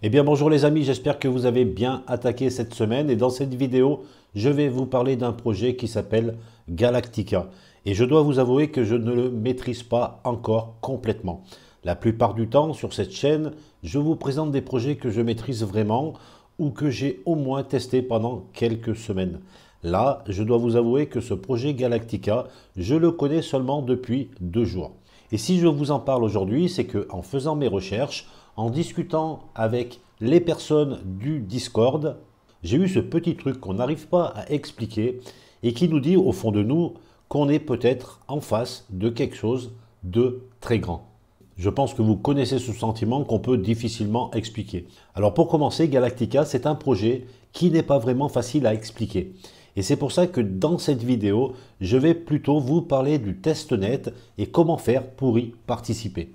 Eh bien bonjour les amis, j'espère que vous avez bien attaqué cette semaine et dans cette vidéo, je vais vous parler d'un projet qui s'appelle Galactica. Et je dois vous avouer que je ne le maîtrise pas encore complètement. La plupart du temps sur cette chaîne, je vous présente des projets que je maîtrise vraiment ou que j'ai au moins testé pendant quelques semaines. Là, je dois vous avouer que ce projet Galactica, je le connais seulement depuis 2 jours. Et si je vous en parle aujourd'hui, c'est que en faisant mes recherches, en discutant avec les personnes du Discord, j'ai eu ce petit truc qu'on n'arrive pas à expliquer et qui nous dit au fond de nous qu'on est peut-être en face de quelque chose de très grand. Je pense que vous connaissez ce sentiment qu'on peut difficilement expliquer. Alors pour commencer, Galactica, c'est un projet qui n'est pas vraiment facile à expliquer. Et c'est pour ça que dans cette vidéo, je vais plutôt vous parler du testnet et comment faire pour y participer.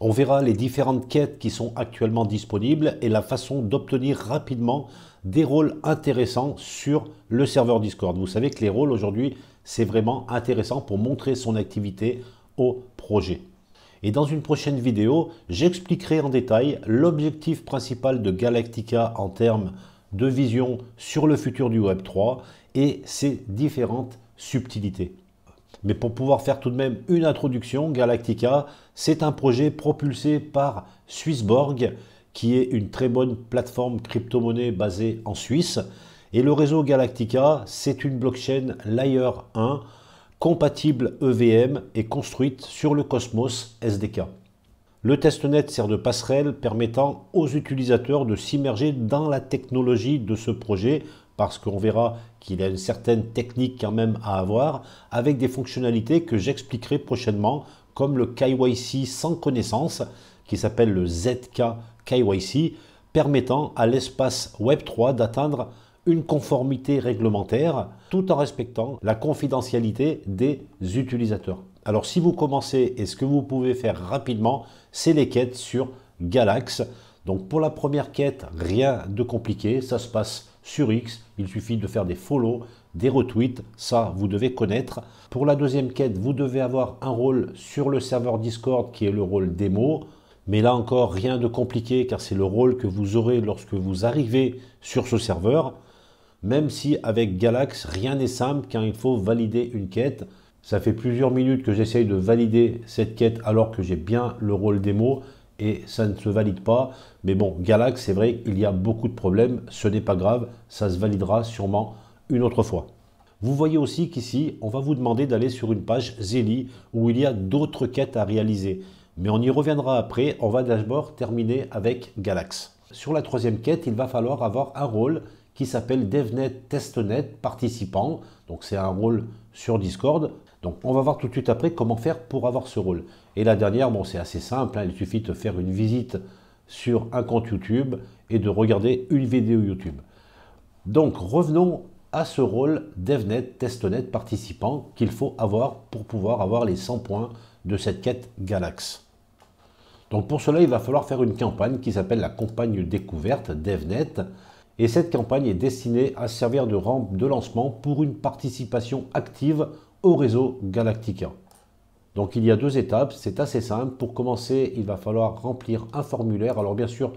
On verra les différentes quêtes qui sont actuellement disponibles et la façon d'obtenir rapidement des rôles intéressants sur le serveur Discord. Vous savez que les rôles aujourd'hui, c'est vraiment intéressant pour montrer son activité au projet. Et dans une prochaine vidéo, j'expliquerai en détail l'objectif principal de Galactica en termes de vision sur le futur du Web3 et ses différentes subtilités. Mais pour pouvoir faire tout de même une introduction, Galactica, c'est un projet propulsé par Swissborg, qui est une très bonne plateforme crypto-monnaie basée en Suisse. Et le réseau Galactica, c'est une blockchain Layer 1 compatible EVM et construite sur le Cosmos SDK. Le testnet sert de passerelle permettant aux utilisateurs de s'immerger dans la technologie de ce projet parce qu'on verra qu'il y a une certaine technique quand même à avoir avec des fonctionnalités que j'expliquerai prochainement comme le KYC sans connaissance qui s'appelle le ZK KYC permettant à l'espace Web3 d'atteindre une conformité réglementaire tout en respectant la confidentialité des utilisateurs. Alors si vous commencez et ce que vous pouvez faire rapidement, c'est les quêtes sur Galax. Donc pour la première quête, rien de compliqué, ça se passe sur X, il suffit de faire des follow, des retweets, ça vous devez connaître. Pour la deuxième quête, vous devez avoir un rôle sur le serveur Discord qui est le rôle démo. Mais là encore, rien de compliqué car c'est le rôle que vous aurez lorsque vous arrivez sur ce serveur. Même si avec Galax, rien n'est simple car il faut valider une quête. Ça fait plusieurs minutes que j'essaye de valider cette quête alors que j'ai bien le rôle démo et ça ne se valide pas. Mais bon, Galax, c'est vrai qu'il y a beaucoup de problèmes. Ce n'est pas grave, ça se validera sûrement une autre fois. Vous voyez aussi qu'ici, on va vous demander d'aller sur une page Zeli où il y a d'autres quêtes à réaliser. Mais on y reviendra après, on va d'abord terminer avec Galax. Sur la troisième quête, il va falloir avoir un rôle qui s'appelle DevNet Testnet Participant. Donc c'est un rôle sur Discord. Donc on va voir tout de suite après comment faire pour avoir ce rôle. Et la dernière, bon c'est assez simple, hein, il suffit de faire une visite sur un compte YouTube et de regarder une vidéo YouTube. Donc revenons à ce rôle DevNet Testnet Participant qu'il faut avoir pour pouvoir avoir les 100 points de cette quête Galax. Donc pour cela, il va falloir faire une campagne qui s'appelle la campagne découverte DevNet. Et cette campagne est destinée à servir de rampe de lancement pour une participation active au réseau Galactica. Donc il y a deux étapes, c'est assez simple. Pour commencer, il va falloir remplir un formulaire. Alors bien sûr,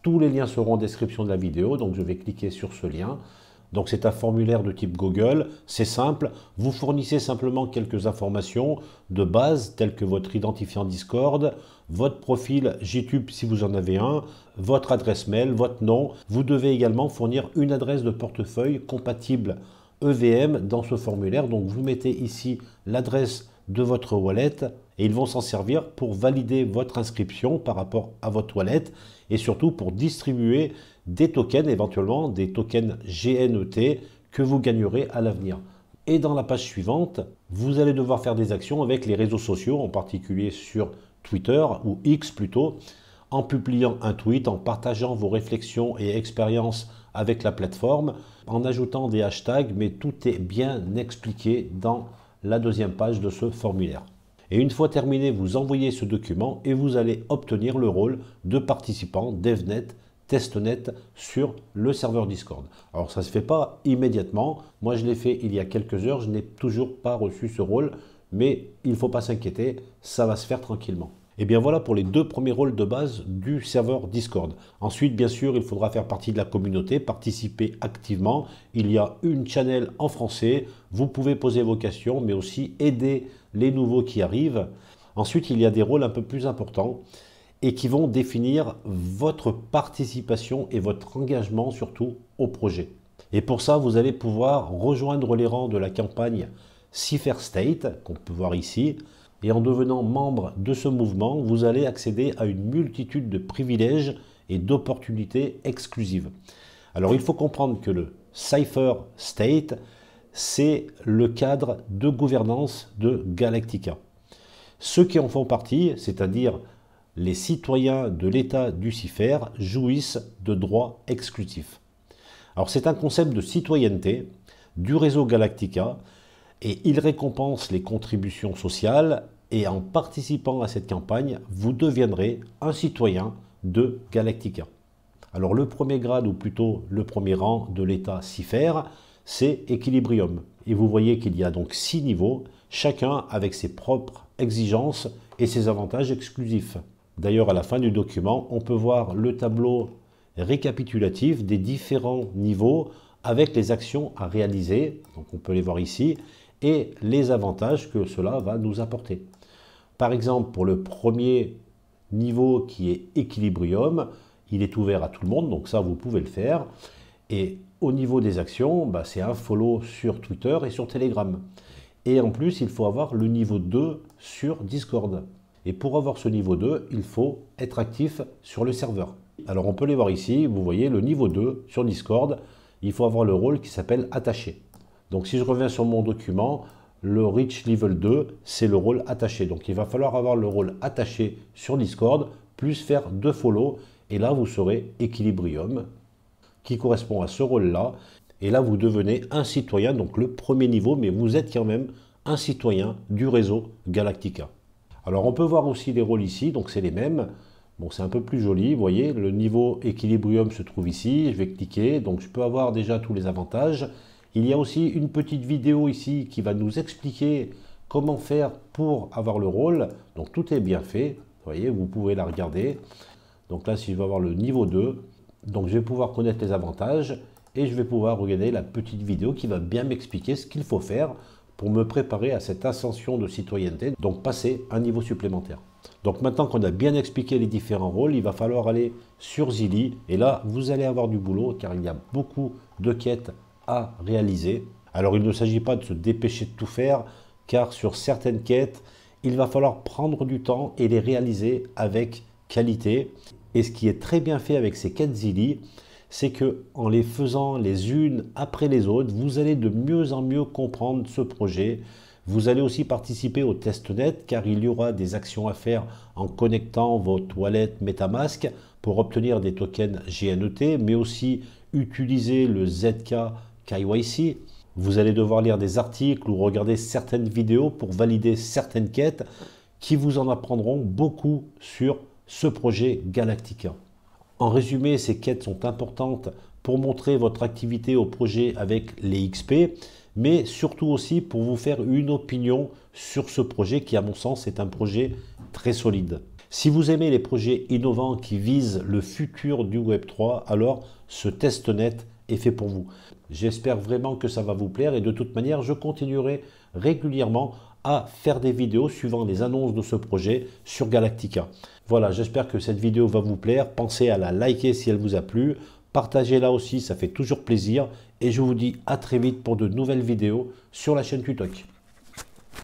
tous les liens seront en description de la vidéo, donc je vais cliquer sur ce lien. Donc c'est un formulaire de type Google, c'est simple, vous fournissez simplement quelques informations de base telles que votre identifiant Discord, votre profil YouTube si vous en avez un, votre adresse mail, votre nom. Vous devez également fournir une adresse de portefeuille compatible EVM dans ce formulaire. Donc vous mettez ici l'adresse de votre wallet et ils vont s'en servir pour valider votre inscription par rapport à votre wallet et surtout pour distribuer des tokens, éventuellement des tokens GNET que vous gagnerez à l'avenir. Et dans la page suivante, vous allez devoir faire des actions avec les réseaux sociaux, en particulier sur Twitter ou X plutôt, en publiant un tweet, en partageant vos réflexions et expériences avec la plateforme, en ajoutant des hashtags, mais tout est bien expliqué dans la deuxième page de ce formulaire. Et une fois terminé, vous envoyez ce document et vous allez obtenir le rôle de participant DevNet Testnet sur le serveur Discord. Alors ça ne se fait pas immédiatement. Moi je l'ai fait il y a quelques heures. Je n'ai toujours pas reçu ce rôle. Mais il ne faut pas s'inquiéter, ça va se faire tranquillement. Et bien voilà pour les deux premiers rôles de base du serveur Discord. Ensuite, bien sûr, il faudra faire partie de la communauté, participer activement. Il y a une channel en français, vous pouvez poser vos questions, mais aussi aider les nouveaux qui arrivent. Ensuite, il y a des rôles un peu plus importants et qui vont définir votre participation et votre engagement surtout au projet. Et pour ça, vous allez pouvoir rejoindre les rangs de la campagne Cipher State, qu'on peut voir ici. Et en devenant membre de ce mouvement, vous allez accéder à une multitude de privilèges et d'opportunités exclusives. Alors il faut comprendre que le Cipher State, c'est le cadre de gouvernance de Galactica. Ceux qui en font partie, c'est-à-dire les citoyens de l'État du Cipher, jouissent de droits exclusifs. Alors c'est un concept de citoyenneté du réseau Galactica et il récompense les contributions sociales et en participant à cette campagne, vous deviendrez un citoyen de Galactica. Alors le premier grade, ou plutôt le premier rang de l'État Cipher, c'est Equilibrium. Et vous voyez qu'il y a donc 6 niveaux, chacun avec ses propres exigences et ses avantages exclusifs. D'ailleurs, à la fin du document, on peut voir le tableau récapitulatif des différents niveaux avec les actions à réaliser, donc on peut les voir ici, et les avantages que cela va nous apporter. Par exemple, pour le premier niveau qui est Equilibrium, il est ouvert à tout le monde, donc ça vous pouvez le faire. Et au niveau des actions, c'est un follow sur Twitter et sur Telegram. Et en plus, il faut avoir le niveau 2 sur Discord. Et pour avoir ce niveau 2, il faut être actif sur le serveur. Alors on peut les voir ici, vous voyez le niveau 2 sur Discord, il faut avoir le rôle qui s'appelle attaché. Donc si je reviens sur mon document, le Reach Level 2, c'est le rôle attaché. Donc il va falloir avoir le rôle attaché sur Discord, plus faire 2 follow, et là vous serez Equilibrium, qui correspond à ce rôle-là. Et là vous devenez un citoyen, donc le premier niveau, mais vous êtes quand même un citoyen du réseau Galactica. Alors on peut voir aussi les rôles ici, donc c'est les mêmes. Bon, c'est un peu plus joli, vous voyez, le niveau Equilibrium se trouve ici, je vais cliquer, donc je peux avoir déjà tous les avantages. Il y a aussi une petite vidéo ici qui va nous expliquer comment faire pour avoir le rôle. Donc tout est bien fait, vous voyez, vous pouvez la regarder. Donc là, si je vais avoir le niveau 2, donc je vais pouvoir connaître les avantages et je vais pouvoir regarder la petite vidéo qui va bien m'expliquer ce qu'il faut faire pour me préparer à cette ascension de citoyenneté, donc passer un niveau supplémentaire. Donc maintenant qu'on a bien expliqué les différents rôles, il va falloir aller sur Zilli et là, vous allez avoir du boulot car il y a beaucoup de quêtes à réaliser. Alors il ne s'agit pas de se dépêcher de tout faire car sur certaines quêtes, il va falloir prendre du temps et les réaliser avec qualité. Et ce qui est très bien fait avec ces quêtes Zilli, c'est que en les faisant les unes après les autres, vous allez de mieux en mieux comprendre ce projet. Vous allez aussi participer au testnet car il y aura des actions à faire en connectant votre wallet MetaMask pour obtenir des tokens GNET, mais aussi utiliser le ZK KYC. Vous allez devoir lire des articles ou regarder certaines vidéos pour valider certaines quêtes qui vous en apprendront beaucoup sur ce projet Galactica. En résumé, ces quêtes sont importantes pour montrer votre activité au projet avec les XP, mais surtout aussi pour vous faire une opinion sur ce projet qui, à mon sens, est un projet très solide. Si vous aimez les projets innovants qui visent le futur du Web3, alors ce testnet est fait pour vous. J'espère vraiment que ça va vous plaire et de toute manière, je continuerai régulièrement à faire des vidéos suivant les annonces de ce projet sur Galactica. Voilà, j'espère que cette vidéo va vous plaire. Pensez à la liker si elle vous a plu. Partagez-la aussi, ça fait toujours plaisir. Et je vous dis à très vite pour de nouvelles vidéos sur la chaîne Tutoc.